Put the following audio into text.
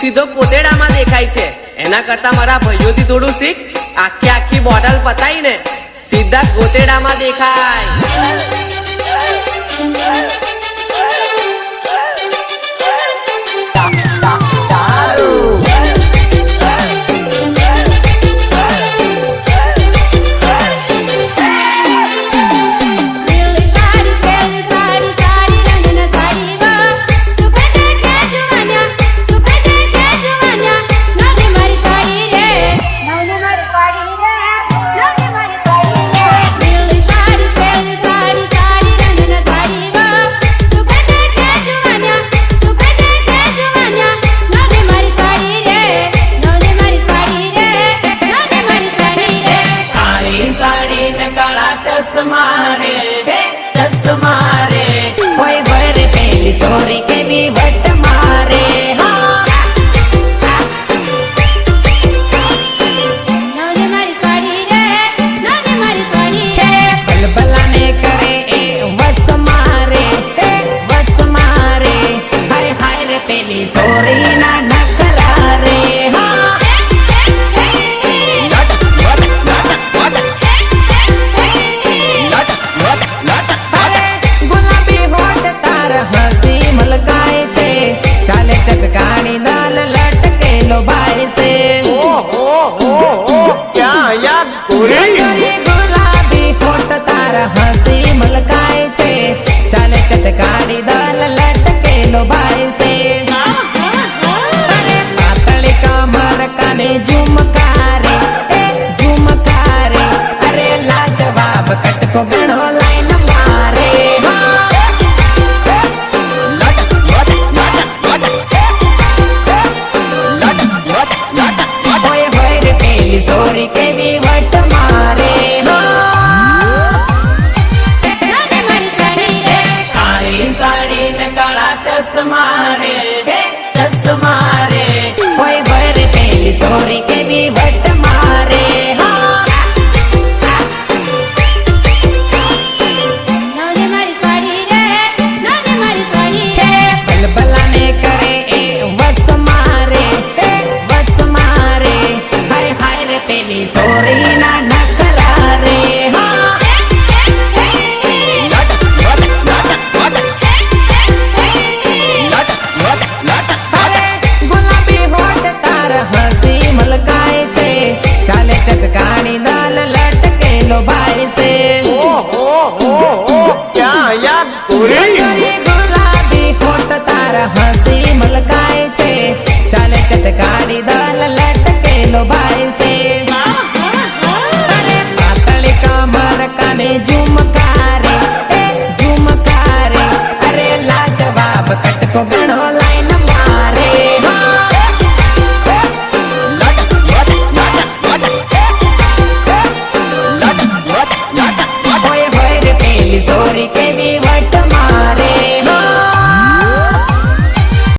સીધો કોટેડામાં દેખાય છે। એના કરતા મારા ભાઈઓથી થોડું શીખ। આખી આખી બોટલ પતાઈ ને સીધા કોટેડામાં દેખાય। सोरी के भी वट मारे नौने मारी साड़ी रे नौने मारी साड़ी रे बलबला ने करे ए वस मारे हाय हाय रे पेली सोरी ना नखरा रे चटकानी दाल लटके लो भाई से क्या याद गुलाबी होठ तारा हंसी मलकाए छे चाले चटकानी दाल लटके लो भाई से अरे पातली कमर काने झुमकारे अरे लाजवाब कटको गणो लाइन मारे सोरी के भी वट मारे काली साड़ी में काला चश्मा रे ओए भर पेली सोरी के भी वट मारे बलबला ने करे ए वस मारे पेली सोरी ना नखरा रे गुलाबी होठ तार हंसी मलकाए छे चाले चटकानी दाल लटके लो भाई से क्या याद गुलाबी होठ तार हंसी मलकाए छे चाले चटकानी दाल लटके लो भाई से झुमकारे अरे लाजवाब कटको